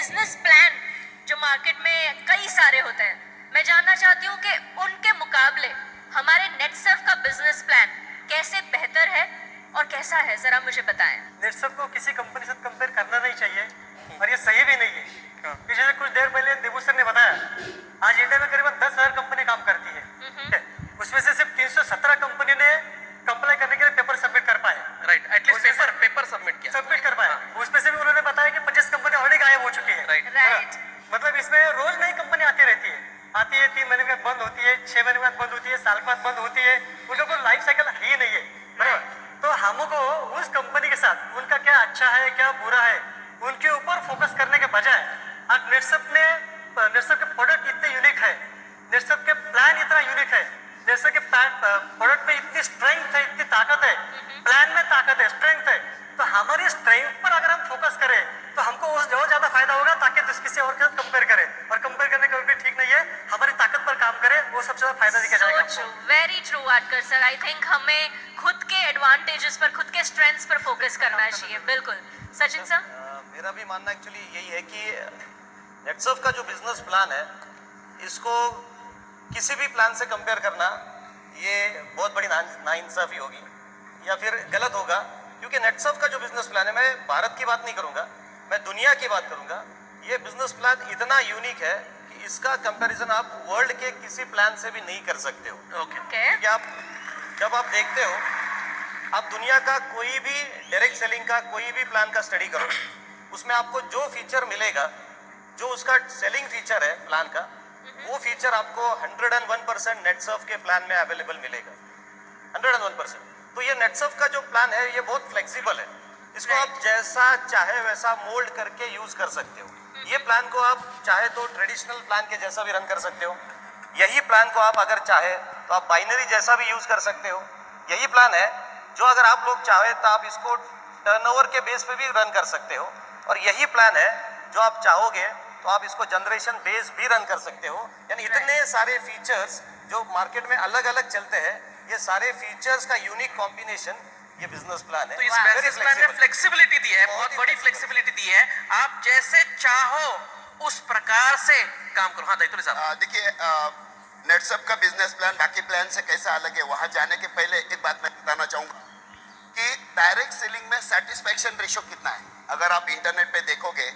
Business plan जो market में कई सारे होते हैं, मैं जानना चाहती हूँ कि उनके मुकाबले हमारे नेटसर्फ का बिजनेस प्लान कैसे बेहतर है और कैसा है, जरा मुझे बताएं। नेटसर्फ को किसी कंपनी से कंपेयर करना नहीं चाहिए और ये सही भी नहीं है। पीछे से कुछ देर पहले देबू सर ने बताया, आज इंडिया में करीबन 10,000 कंपनी काम करती है, ठीक है? उसमें से सिर्फ 317 कंपनी ने कंप्लाई करने के लिए पेपर सबमिट कर पाए। राइट, एटलीस्ट पेपर सबमिट किया, सबमिट कर पाए। उसमें से भी उन्होंने बताया कि 25 कंपनी ऑलरेडी गायब हो चुकी है। राइट। मतलब इसमें रोज नई कंपनी आती रहती है, 3 महीने के बाद बंद होती है, 6 महीने के बाद बंद होती है, साल के बाद बंद होती है। उन लोगों को लाइफ साइकिल ही नहीं है, बराबर? तो हमको उस कंपनी के साथ उनका क्या अच्छा है क्या बुरा है उनके ऊपर फोकस करने के बजाय आज नेटसर्फ के प्रोडक्ट इतने यूनिक है, नेटसर्फ के प्लान इतना यूनिक है, नेटसर्फ के प्रोडक्ट में इतनी स्ट्रेंथ है, इतनी ताकत है, प्लान में ताकत है, स्ट्रेंथ है, तो हमारी स्ट्रेंथ पर अगर हम फोकस करें तो हमको उस और ज्यादा फायदा होगा ताकि किसी और के साथ कंपेयर करें। और कंपेयर करने का भी ठीक नहीं है, हमारी ताकत पर काम करें, वो सबसे ज्यादा फायदा दिखा जाएगा आपको। Very true Watkar sir. I think हमें खुद के एडवांटेजेस पर, खुद के स्ट्रेंथ्स पर फोकस करना चाहिए। बिल्कुल सचिन सर। मेरा भी मानना एक्चुअली यही है कि नेटसर्फ का जो बिजनेस प्लान है इसको किसी भी प्लान से कंपेयर करना ये बहुत बड़ी नाइंसाफी होगी या फिर गलत होगा, क्योंकि नेटसर्फ का जो बिजनेस प्लान है, मैं भारत की बात नहीं करूंगा, मैं दुनिया की बात करूंगा, ये बिजनेस प्लान इतना यूनिक है कि इसका कंपैरिजन आप वर्ल्ड के किसी प्लान से भी नहीं कर सकते हो। क्योंकि आप जब आप देखते हो, आप दुनिया का कोई भी डायरेक्ट सेलिंग का कोई भी प्लान का स्टडी करो, उसमें आपको जो फीचर मिलेगा, जो उसका सेलिंग फीचर है प्लान का, वो फीचर आपको 101% नेटसर्फ के प्लान में अवेलेबल मिलेगा, 101%। तो ये नेटसर्फ का जो प्लान है ये बहुत फ्लेक्सिबल है, इसको आप जैसा चाहे वैसा मोल्ड करके यूज कर सकते हो। ये प्लान को आप चाहे तो ट्रेडिशनल प्लान के जैसा भी रन कर सकते हो, यही प्लान को आप अगर चाहे तो आप बाइनरी जैसा भी यूज कर सकते हो। यही प्लान है जो अगर आप लोग चाहे तो आप इसको टर्नओवर के बेस पे भी रन कर सकते हो, और यही प्लान है जो आप चाहोगे तो आप इसको जनरेशन बेस भी रन कर सकते हो। यानी इतने सारे फीचर्स जो मार्केट में अलग अलग चलते हैं, ये सारे फीचर्स का यूनिक कॉम्बिनेशन ये बिजनेस प्लान है। तो इस बिजनेस प्लान ने फ्लेक्सिबिलिटी दी है, बहुत बड़ी फ्लेक्सिबिलिटी दी है, आप जैसे चाहो उस प्रकार से काम करो। हाँ दैतुल साहब। देखिए, नेटसर्फ का बिजनेस प्लान बाकी प्लान से कैसा अलग है, वहां जाने के पहले एक बात मैं बताना चाहूंगा कि डायरेक्ट सेलिंग में सेटिस्फैक्शन रेशियो कितना है। अगर आप इंटरनेट पे देखोगे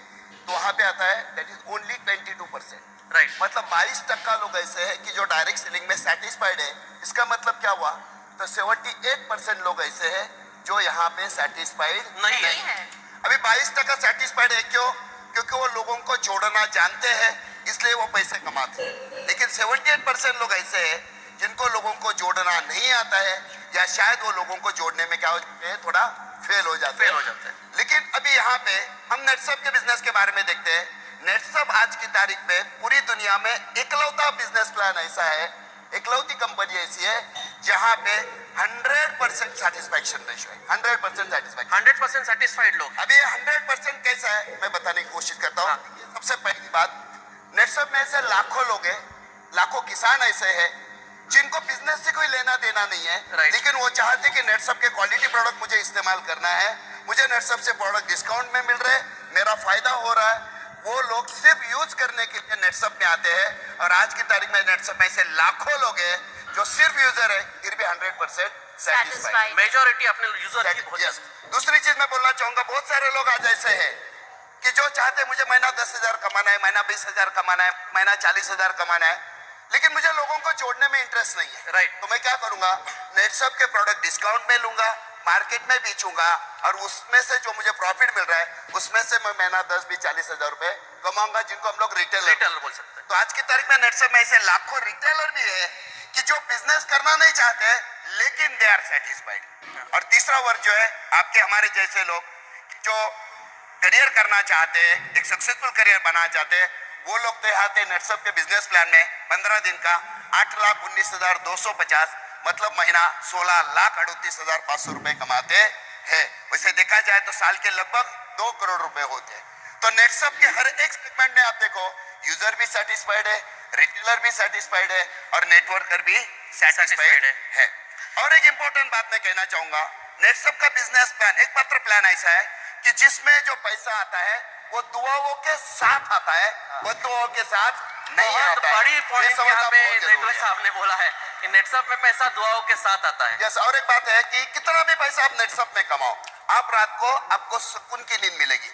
तो वहां पे आता है दैट इज ओनली 22%। राइट, मतलब 22% लोग ऐसे हैं कि जो डायरेक्ट सेलिंग में सेटिस्फाइड है। इसका मतलब क्या हुआ, तो 78% लोग ऐसे हैं जो यहाँ पे सेटिस्फाइड नहीं है। अभी 22% सेटिस्फाइड है, क्यों? क्योंकि वो लोगों को जोड़ना जानते हैं, इसलिए वो पैसे कमाते हैं। लेकिन 78% लोग ऐसे हैं जिनको लोगों को जोड़ना नहीं आता है, या शायद वो लोगों को जोड़ने में क्या हो जाते हैं, थोड़ा फेल हो जाते हैं। लेकिन अभी यहाँ पे हम नेटसर्फ के बिजनेस के बारे में देखते हैं। नेटसर्फ आज की तारीख में पूरी दुनिया में इकलौता बिजनेस प्लान ऐसा है, इकलौती कंपनी ऐसी है जहां पे 100% सेटिस्फैक्शन रेशियो है, 100% सेटिस्फैक्शन, 100% सेटिस्फाइड लोग। अभी 100% कैसा है मैं बताने की कोशिश करता हूँ। सबसे पहली बात, नेटसर्फ में ऐसे लाखों लोग हैं, लाखों किसान ऐसे हैं जिनको बिजनेस से कोई लेना देना नहीं है, लेकिन वो चाहते कि नेटसर्फ के क्वालिटी प्रोडक्ट मुझे इस्तेमाल करना है, मुझे नेटसर्फ से प्रोडक्ट डिस्काउंट में मिल रहे, मेरा फायदा हो रहा है। वो लोग सिर्फ यूज करने के लिए नेटसर्फ में आते हैं, और आज की तारीख में नेटसर्फ में ऐसे लाखों लोग हैं जो सिर्फ यूजर है, फिर भी 100% सेटिस्फाइड, मेजॉरिटी अपने यूजर की होती है। दूसरी चीज मैं बोलना चाहूंगा, बहुत सारे लोग आज ऐसे हैं कि जो चाहते मुझे महीना 10,000 कमाना है, महीना 20,000 कमाना है, महीना 40,000 कमाना है, लेकिन मुझे लोगों को जोड़ने में इंटरेस्ट नहीं है। राइट, तो मैं क्या करूंगा, नेटसर्फ के प्रोडक्ट डिस्काउंट में लूंगा, मार्केट में बेचूंगा, और उसमें से जो मुझे प्रॉफिट मिल रहा है उसमें से मैं महीना 10-20-40,000 रुपए कमाऊंगा, जिनको हम लोग रिटेलर बोल सकते हैं। तो आज की तारीख में नेटसर्फ में ऐसे लाखों रिटेलर भी है कि जो बिजनेस करना नहीं चाहते लेकिन दे आर सेटिस्फाइड। और तीसरा वर्ग जो है आपके हमारे जैसे लोग जो करियर करना चाहते हैं, एक सक्सेसफुल करियर बनाना चाहते हैं, वो लोग तो आते नेटसर्फ के बिजनेस प्लान में 15 दिन का 8,19,250, मतलब महीना 16,38,500 रुपए कमाते हैं। वैसे देखा जाए तो साल के लगभग 2 करोड़ रुपए होते हैं। तो नेटसर्फ के हर एक सेगमेंट में आप देखो, यूजर भी सेटिस्फाइड है, रिटेलर भी सेटिस्फाइड है, और नेटवर्कर भी सेटिस्फाइड है। और एक इंपॉर्टेंट बात मैं कहना चाहूंगा, नेटसर्फ का बिजनेस प्लान एक मात्र प्लान ऐसा है कि जिसमें जो पैसा आता है वो दुआओं के साथ आता है, वो दुआओं के साथ नहीं बहुत आता है। बड़ी ये पॉइंट समझना यहाँ पे बहुत जरूरी नेटवर्क है। साहब ने बोला है कि नेटसप में पैसा दुआओं के साथ आता है। यस, और एक बात है कि कितना भी पैसा आप नेटसप में कमाओ, आप रात को आपको सुकून की नींद मिलेगी।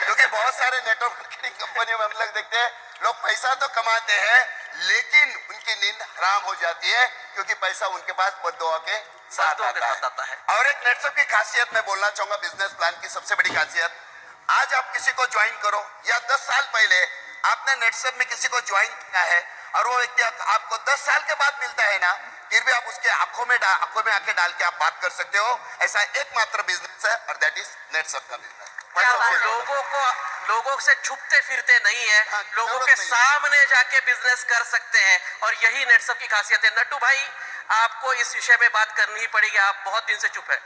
क्योंकि बहुत सारे नेटवर्क मार्केटिंग कंपनियों में हम लोग देखते हैं, लोग पैसा तो कमाते हैं लेकिन उनकी नींद हराम हो जाती है, क्योंकि पैसा उनके पास बद्दुआ के साथ बद्दुआ के साथ आता आता है। और एक नेटसप की खासियत मैं बोलना चाहूंगा, बिजनेस प्लान की सबसे बड़ी खासियत, आज आप किसी को ज्वाइन करो या 10 साल पहले आपने नेटसप में किसी को ज्वाइन किया है और वो व्यक्ति आपको 10 साल के बाद मिलता है ना, फिर भी आप उसके आंखों में आंखें डाल के आप बात कर सकते हो। ऐसा एकमात्र बिजनेस है और दैट इज नेटसप का बिजनेस। लोगों से छुपते फिरते नहीं है, हाँ, लोगों जरूरत के नहीं है। सामने जाके बिजनेस कर सकते हैं और यही नेटसप की खासियत है। नट्टू भाई, आपको इस विषय में बात करनी ही पड़ेगी, आप बहुत दिन से चुप है।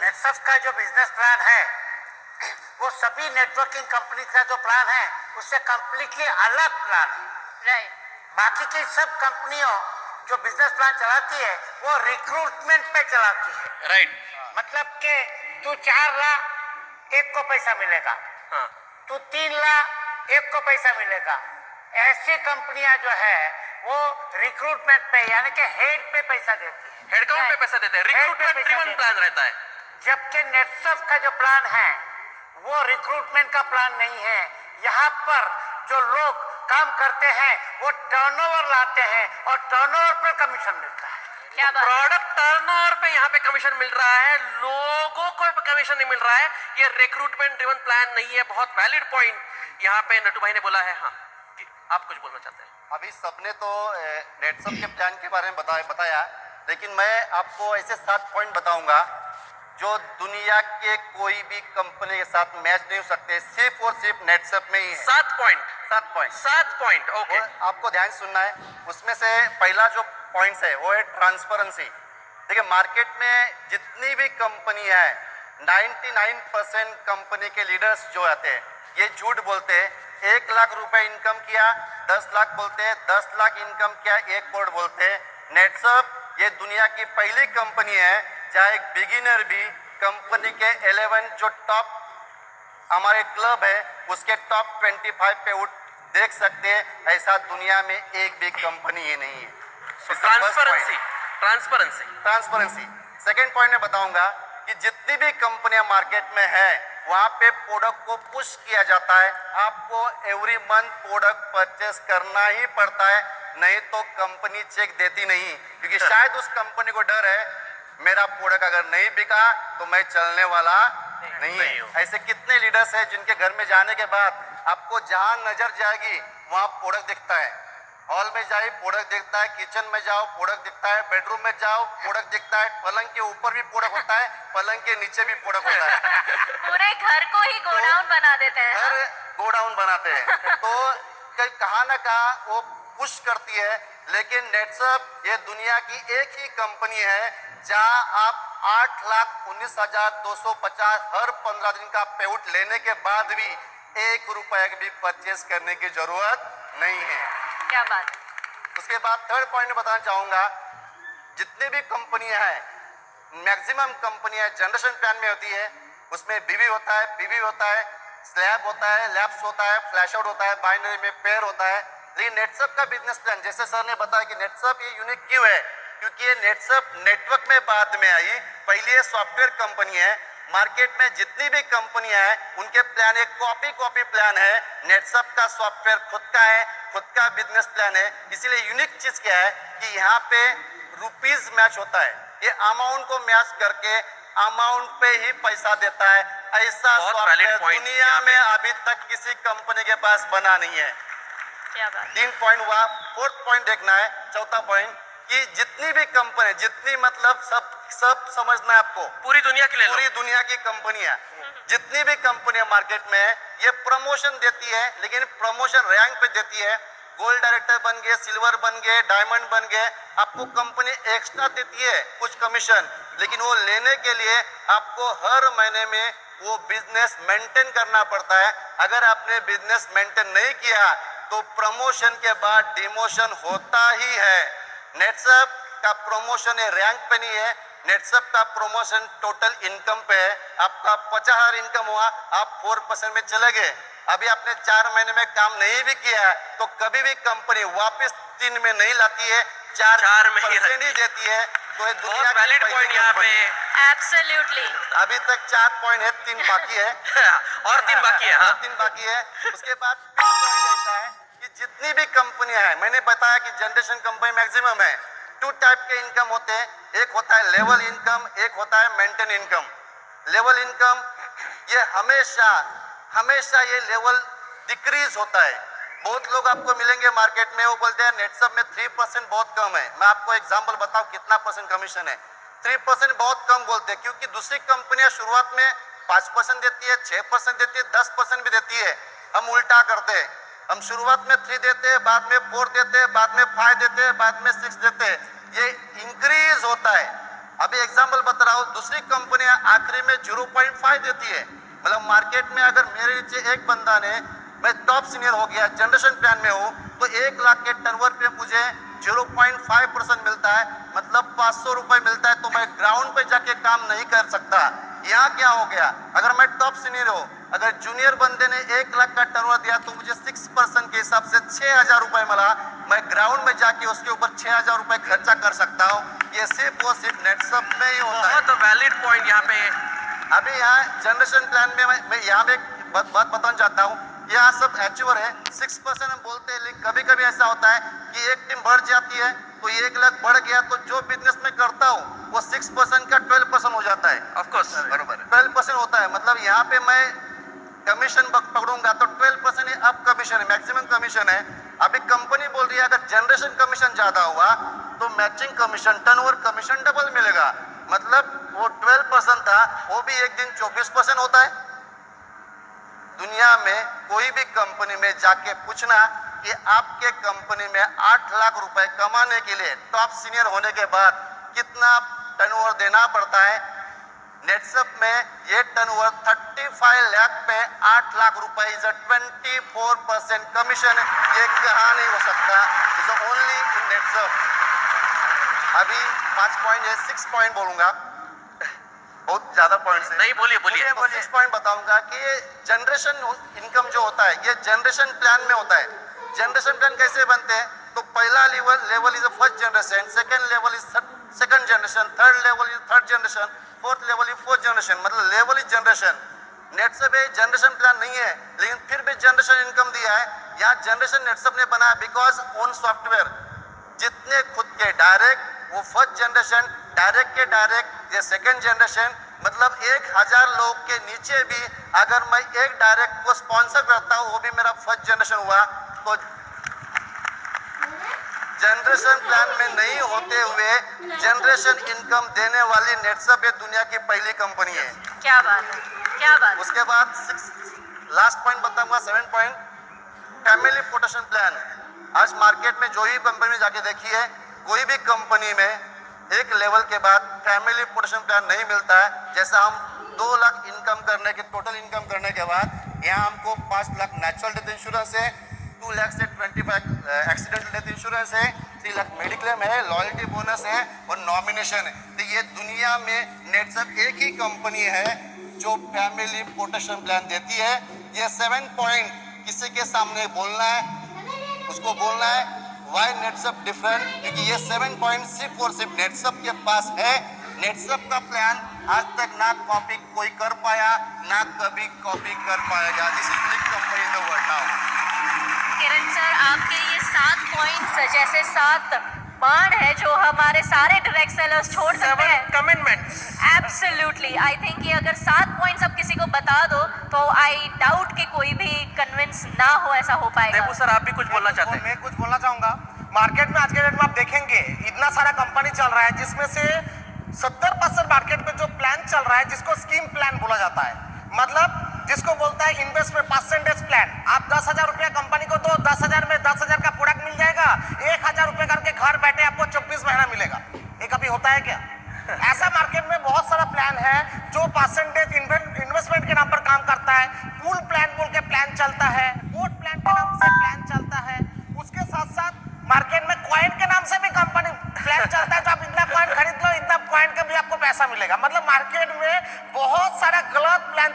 नेटसप का जो बिजनेस प्लान है वो सभी नेटवर्किंग कंपनी का जो प्लान है उससे कंप्लीटली अलग प्लान है। राइट। बाकी की सब कंपनियों जो बिजनेस प्लान चलाती है वो रिक्रूटमेंट पे चलाती है। राइट। मतलब कि तू 4 लाख एक को पैसा मिलेगा, हाँ। तू 3 लाख एक को पैसा मिलेगा। ऐसी कंपनियां जो है वो रिक्रूटमेंट पे यानी कि हेड पे पैसा देती है, हेडकाउंट पे पैसा देते हैं, Head पे रिक्रूटमेंट पैसा ड्रिवन देते प्लान हैं। रहता है। जबकि नेटसप का जो प्लान है वो रिक्रूटमेंट का प्लान नहीं है। यहाँ पर जो लोग काम करते हैं वो टर्नओवर लाते हैं और टर्नओवर पर कमीशन मिलता है। क्या बात है? प्रोडक्ट टर्नओवर पे यहाँ पे कमीशन मिल रहा है, लोगों को कमीशन नहीं मिल रहा है। ये रिक्रूटमेंट ड्रिवन प्लान नहीं है। बहुत वैलिड पॉइंट यहाँ पे नट्टू भाई ने बोला है। हाँ जी, आप कुछ बोलना चाहते हैं? अभी सबने तो नेटसप के प्लान के बारे में बताया, लेकिन मैं आपको ऐसे 7 पॉइंट बताऊंगा जो दुनिया के कोई भी कंपनी के साथ मैच नहीं हो सकते, सिर्फ और सिर्फ नेटसप में ही है। 7 पॉइंट। 7 पॉइंट। ओके। और आपको ध्यान सुनना है। उसमें से पहला जो पॉइंट है वो है ट्रांसपेरेंसी। देखिए, मार्केट में जितनी भी कंपनी है 99% कंपनी के लीडर्स जो आते हैं ये झूठ बोलते हैं। 1 लाख रुपए इनकम किया 10 लाख बोलते हैं, 10 लाख इनकम किया 1 करोड़ बोलते हैं। नेटसप ये दुनिया की पहली कंपनी है जहाँ एक बिगिनर भी कंपनी के 11 जो टॉप हमारे क्लब है उसके टॉप 25 पे उठ देख सकते हैं। ऐसा दुनिया में एक भी कंपनी ये नहीं है। ट्रांसपेरेंसी। सेकेंड पॉइंट में बताऊंगा कि जितनी भी कंपनियां मार्केट में है वहां पे प्रोडक्ट को पुश किया जाता है। आपको एवरी मंथ प्रोडक्ट परचेस करना ही पड़ता है, नहीं तो कंपनी चेक देती नहीं, क्योंकि शायद उस कंपनी को डर है मेरा प्रोडक्ट अगर नहीं बिका तो मैं चलने वाला नहीं है। ऐसे कितने लीडर्स हैं जिनके घर में जाने के बाद आपको जहां नजर जाएगी वहां प्रोडक्ट दिखता है। हॉल में जाए प्रोडक्ट दिखता है, किचन में जाओ प्रोडक्ट दिखता है, बेडरूम में जाओ प्रोडक्ट दिखता है, पलंग के ऊपर भी प्रोडक्ट होता है, पलंग के नीचे भी प्रोडक्ट होता है। पूरे घर को ही गोडाउन बना देते हैं। हर गोडाउन बनाते हैं। तो कहाँ ना कहाँ वो पुश करती है। लेकिन नेटसप ये दुनिया की एक ही कंपनी है जहां आप 8,19,250 हर 15 दिन का पेआउट लेने के बाद भी 1 रुपए भी परचेस करने की जरूरत नहीं है। क्या बात। उसके बाद थर्ड पॉइंट बताना चाहूंगा, जितने भी कंपनियां हैं मैक्सिमम कंपनियां जनरेशन प्लान में होती है, उसमें बीवी होता है, पीवी होता है, स्लैब होता है, लैब्स होता है, फ्लैश आउट होता है, बाइनरी में पेयर होता है। लेकिन नेटसप का बिजनेस प्लान, जैसे सर ने बताया कि नेटसप ये यूनिक क्यों है, क्योंकि ये नेटसप नेटवर्क में बाद में आई, पहले ये सॉफ्टवेयर कंपनी है। मार्केट में जितनी भी कंपनियां हैं उनके प्लान एक कॉपी प्लान है। नेटसप का सॉफ्टवेयर खुद का है, खुद का बिजनेस प्लान है। इसीलिए यूनिक चीज क्या है कि यहाँ पे रुपीज मैच होता है, ये अमाउंट को मैच करके अमाउंट पे ही पैसा देता है। ऐसा सॉफ्टवेयर दुनिया में अभी तक किसी कंपनी के पास बना नहीं है। क्या बात। 3 पॉइंट हुआ। 4th पॉइंट देखना है, चौथा पॉइंट कि जितनी भी कंपनी, जितनी मतलब सब समझना है आपको, पूरी दुनिया के लिए पूरी दुनिया की कंपनियां, जितनी भी कंपनियां मार्केट में है ये प्रमोशन देती है, लेकिन प्रमोशन रैंक पे देती है। गोल्ड डायरेक्टर बन गए, सिल्वर बन गए, डायमंड बन गए, आपको कंपनी एक्स्ट्रा देती है कुछ कमीशन, लेकिन वो लेने के लिए आपको हर महीने में वो बिजनेस मेंटेन करना पड़ता है। अगर आपने बिजनेस मेंटेन नहीं किया तो प्रमोशन के बाद डिमोशन होता ही है। नेटसप का प्रमोशन रैंक पे नहीं है, नेटसप का प्रमोशन टोटल इनकम पे है, आपका 50,000 इनकम हुआ, आप 4% में चले गए। अभी आपने 4 महीने में काम नहीं भी किया है तो कभी भी कंपनी वापस 3 में नहीं लाती है, 4% ही देती है। तो ये दुनिया बहुत की वैलिड पहली पॉइंट यहाँ कंपनी है। पे। एब्सोल्युटली। अभी तक 4 पॉइंट है, 3 बाकी है और 3 बाकी है। हाँ 3 बाकी है। उसके बाद फिर पॉइंट ऐसा है कि जितनी भी कंपनियां हैं, मैंने बताया कि जनरेशन कंपनी मैक्सिमम है। 2 टाइप के इनकम होते हैं, एक होता है लेवल इनकम, एक होता है मेंटेन इनकम। लेवल इनकम ये हमेशा ये लेवल डिक्रीज होता है। बहुत लोग आपको मिलेंगे मार्केट में, वो बोलते हैं नेटसप में 3% बहुत कम है। मैं आपको एग्जांपल बताऊं कितना % कमीशन है। 3% बहुत कम बोलते हैं क्योंकि दूसरी कंपनियां शुरुआत में 5% देती है, 6% देती है, 10% भी देती है। हम उल्टा करते हैं, हम शुरुआत में 3 देते हैं, बाद में 4 देते हैं, बाद में 5 देते हैं, बाद में 6 देते हैं। ये इंक्रीज होता है। अभी एग्जांपल बता रहा हूँ, दूसरी कंपनियां आखिरी में 0.5 देती है। मतलब मार्केट में अगर मेरे नीचे एक बंदा ने, मैं टॉप सीनियर हो गया, जनरेशन प्लान में हूँ, तो 1 लाख के टर्नओवर पे मुझे 0.5% मिलता है, मतलब 500 रुपए मिलता है। तो मैं ग्राउंड पे जाके काम नहीं कर सकता। यहाँ क्या हो गया, अगर मैं टॉप सीनियर हूँ, अगर जूनियर बंदे ने 1 लाख का टर्नओवर दिया तो मुझे 6% के हिसाब से 6,000 रुपए मिला। मैं ग्राउंड में जाके उसके ऊपर 6,000 रुपए खर्चा कर सकता हूँ। ये सिर्फ और सिर्फ नेटसप में ही होता है। बहुत वैलिड पॉइंट यहाँ पे। अभी यहाँ जनरेशन प्लान में मैं यहाँ पे एक बात बताना चाहता हूँ। यहाँ सब अचीवर है, 6% हम बोलते हैं, लेकिन कभी कभी ऐसा होता है कि एक टीम बढ़ जाती है तो 1 लाख बढ़ गया तो जो बिजनेस में करता हूँ वो 6% का 12% हो जाता है। ऑफ कोर्स बरोबर है। 12% होता है, मतलब यहाँ पे मैं कमीशन पकड़ूंगा तो 12% ही अब कमीशन है, मैक्सिमम कमीशन है। अभी कंपनी बोल रही है अगर जनरेशन कमीशन ज्यादा हुआ तो matching commission, turnover commission double मिलेगा। मतलब वो 12% था, वो भी एक दिन 24% होता है। दुनिया में कोई भी कंपनी में जाके पूछना कि आपके कंपनी में 8 लाख रुपए कमाने के लिए टॉप सीनियर होने के बाद कितना टर्नओवर देना पड़ता है। नेटसप में ये टर्नओवर 35 लाख पे 8 लाख रुपए इज 24% कमीशन। ये कहाँ नहीं हो सकता, इज ओनली इन नेटसप। अभी 5 पॉइंट है, 6 पॉइंट बोलूंगा, बहुत ज्यादा पॉइंट है। नहीं बोलिए बोलिए। 6 पॉइंट बताऊंगा कि ये जनरेशन इनकम जो होता है ये जनरेशन प्लान में होता है। जनरेशन प्लान कैसे बनते हैं, तो पहला level is first generation, second level is second generation, third level is third generation, fourth level is fourth generation, मतलब लेवल इज जनरेशन। नेटसप में जनरेशन प्लान नहीं है लेकिन फिर भी जनरेशन इनकम दिया है। यहाँ जनरेशन नेटसप ने बनाया बिकॉज ओन सॉफ्टवेयर, जितने खुद के डायरेक्ट वो फर्स्ट जनरेशन, डायरेक्ट के डायरेक्ट ये सेकंड जनरेशन, मतलब 1000 लोग के नीचे भी अगर मैं एक डायरेक्ट को स्पॉन्सर करता हूँ वो भी मेरा फर्स्ट जनरेशन हुआ। तो जनरेशन प्लान में नहीं होते हुए जनरेशन इनकम देने वाली नेटसप ये दुनिया की पहली कंपनी है। क्या बात है, क्या बात है। उसके बाद लास्ट पॉइंट बताऊंगा, 7 पॉइंट, फैमिली प्रोटेक्शन प्लान। आज मार्केट में जो ही कंपनी में जाके देखिए, कोई भी कंपनी में एक लेवल के बाद फैमिली प्रोटेक्शन प्लान नहीं मिलता है। जैसा हम 2 लाख इनकम करने के टोटल इनकम करने के बाद यहाँ हमको 5 लाख नेचुरल डेथ इंश्योरेंस है, 2 लाख से 25 एक्सीडेंटल डेथ इंश्योरेंस है, 3 लाख मेडिक्लेम है, लॉयल्टी बोनस है और नॉमिनेशन है। तो ये दुनिया में नेटसप एक ही कंपनी है जो फैमिली प्रोटेक्शन प्लान देती है। ये 7 पॉइंट किसी के सामने बोलना है, उसको बोलना है वाई नेटसप डिफरेंट, क्योंकि ये 7 पॉइंट सिर्फ और सिर्फ नेटसप के पास है। नेटसप का प्लान आज तक ना कॉपी कोई कर पाया, ना कभी कॉपी कर पाएगा। This is unique company in the world now. Kiran sir, आपके ये 7 पॉइंट्स जैसे 7 बाण है जो हमारे सारे डायरेक्ट सेलर्स छोड़ सकते हैं। कमिटमेंट्स। एब्सोल्युटली, आई थिंक ये अगर 7 पॉइंट्स आप किसी को बता दो तो आई डाउट कि कोई भी कन्विंस ना हो, ऐसा हो पाएगा। देबू सर आप भी कुछ बोलना चाहते हैं? मैं कुछ बोलना चाहूंगा। मार्केट में आज के डेट में आप देखेंगे इतना सारा कंपनी चल रहा है जिसमें से 70% मार्केट में जो प्लान चल रहा है जिसको स्कीम प्लान बोला जाता है, मतलब जिसको बोलता है इन्वेस्टमेंट परसेंटेज प्लान। आप 10,000 रुपया कंपनी को दो, 10,000 में 10,000 का प्रोडक्ट मिल जाएगा, 1,000 रुपए करके घर बैठे आपको 24 महीना मिलेगा। ये कभी होता है क्या? ऐसा मार्केट में बहुत सारा प्लान है जो परसेंटेज इन्वेस्टमेंट के नाम पर काम करता है। पूल प्लान बोल के प्लान चलता है, कोट प्लान के नाम से प्लान चलता है। उसके साथ साथ मार्केट में कॉइन के नाम से भी कंपनी प्लान चलता है, तो आप इतना कॉइन खरीद लो, इतना कॉइन का भी आपको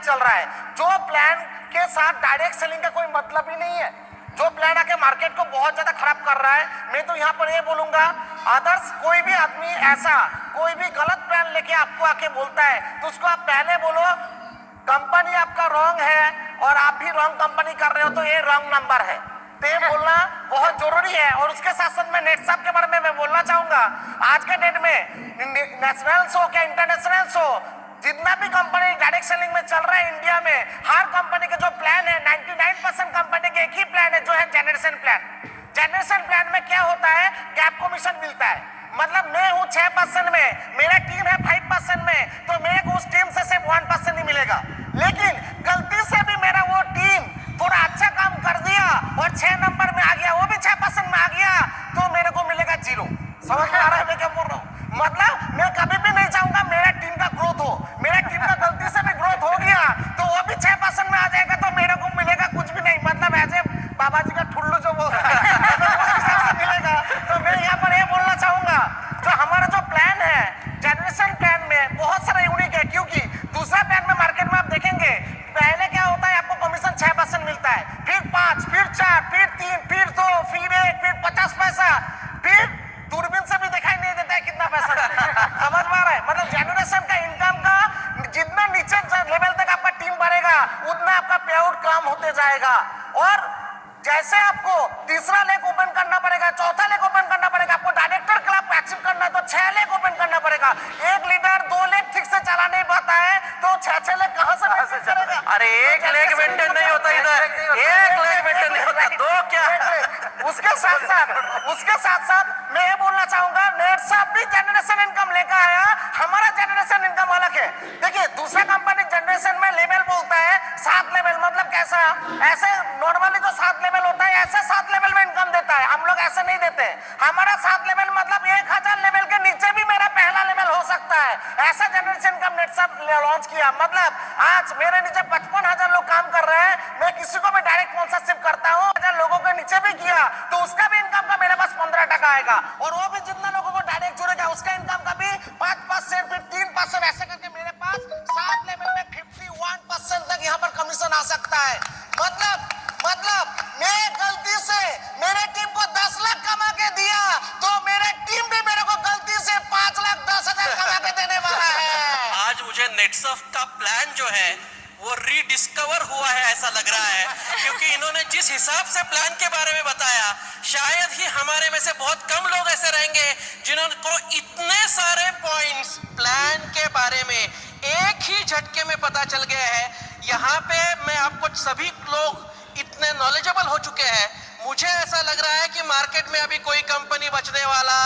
चल रहा है, जो प्लान के साथ डायरेक्ट सेलिंग का कोई मतलब ही नहीं है, जो प्लान आके मार्केट को बहुत ज्यादा खराब कर रहा है। मैं तो यहाँ पर ये बोलूंगा, अदर्स कोई भी आदमी ऐसा कोई भी गलत प्लान लेके आपको आके बोलता है तो उसको आप पहले बोलो कंपनी आपका रॉन्ग है और आप भी रॉन्ग कंपनी कर रहे हो, तो ये रॉन्ग नंबर है। तो ये बोलना बहुत जरूरी है। और उसके साथ साथ मैं नेटसप के बारे में मैं बोलना चाहूंगा, आज के डेट में नेशनल शो क्या इंटरनेशनल शो, जितना भी कंपनी डायरेक्ट सेलिंग में चल रहा है इंडिया में, हर कंपनी के जो प्लान है 99% कंपनी के एक ही प्लान है जो है जनरेशन प्लान। जनरेशन प्लान में क्या होता है, गैप कमीशन मिलता है। मतलब मैं हूं 6% में, मेरा टीम है 5% में, तो मेरे को उस टीम से सिर्फ 1% ही मिलेगा। लेकिन गलती से भी मेरा वो टीम थोड़ा अच्छा काम कर दिया और 6 नंबर में आ गया, वो भी 6% में आ गया, तो मेरे को मिलेगा 0। समझ में आ रहा है मैं क्या बोल रहा हूँ? मतलब मैं कभी भी नहीं चाहूंगा मेरा टीम का ग्रोथ हो, मेरा टीम का गलती से भी ग्रोथ हो गया तो वो भी 6% में आ जाएगा, तो मेरे को मिलेगा कुछ भी नहीं। मतलब ऐसे बाबा जी का ठुल्लू जो बोल रहा है मिलेगा। तो मैं यहाँ पर ये बोलना चाहूंगा, जो हमारा जो प्लान है जनरेशन प्लान में बहुत सारा यूनिक है, क्योंकि दूसरा प्लान में मार्केट में आप देखेंगे पहले क्या होता है, आपको कमीशन 6% मिलता है, फिर 5, फिर 4, फिर 3, फिर 2, फिर 1, फिर 50 पैसा, फिर दूरबीन से भी दिखाई नहीं देता है कितना पैसा समझ में आ रहा है? मतलब जनरेशन का इनकम का जितना नीचे लेवल तक आपका टीम बढ़ेगा उतना आपका पे आउट कम होते जाएगा। और जैसे आपको तीसरा लेग ओपन करना पड़ेगा, चौथा लेग ओपन करना पड़ेगा, आपको डायरेक्टर क्लब अचीव करना है तो 6 लेग ओपन करना पड़ेगा। एक लीडर 2 लेग ठीक से चला नहीं पाता है तो 6 लेग कहां से मेंटेन करेगा? अरे एक लेग मेंटेन नहीं होता इधर, एक लेग मेंटेन नहीं होता, 2 क्या? उसके साथ साथ मैं ये बोलना चाहूंगा, नेटसप भी जनरेशन इनकम लेकर आया, हमारा जनरेशन इनकम अलग है। देखिए दूसरा कंपनी जनरेशन में लेवल बोलता है 7 लेवल, मतलब कैसा, ऐसे नॉर्मली जो 7 लेवल होता है ऐसे 7 लेवल में इनकम देता है, हम लोग ऐसे नहीं देते। हमारा 7 लेवल मतलब 1000 लेवल के नीचे भी मेरा पहला लेवल हो सकता है, ऐसा जनरेशन इनकम नेटसप लॉन्च किया। मतलब आज मेरे नीचे 55,000 लोग काम कर रहे हैं, मैं किसी को भी डायरेक्ट स्पॉन्सरशिप करता हूँ, 1000 लोगों के नीचे भी किया तो उसका भी इनकम का मेरे पास 15% आएगा, और वो भी जितना लोगों को डायरेक्ट जुड़ेगा उसका इनकम का भी 5%, फिर 3%, ऐसे करके मेरे पास 7 लेवल में 51% तक यहाँ पर कमीशन आ सकता है। मतलब मैं गलती से मेरे टीम को 10 लाख कमा के दिया तो मेरे टीम भी मेरे को गलती से 5,10,000 कमा के देने वाला है। आज मुझे नेटसप का प्लान जो है वो रीडिस्कवर हुआ है ऐसा लग रहा है, क्योंकि इन्होंने जिस हिसाब से प्लान के बारे में बताया, शायद ही हमारे में से बहुत कम लोग ऐसे रहेंगे जिनको इतने सारे पॉइंट्स प्लान के बारे में एक ही झटके में पता चल गया है। यहाँ पे मैं आपको सभी लोग इतने नॉलेजेबल हो चुके हैं, मुझे ऐसा लग रहा है कि मार्केट में अभी कोई कंपनी बचने वाला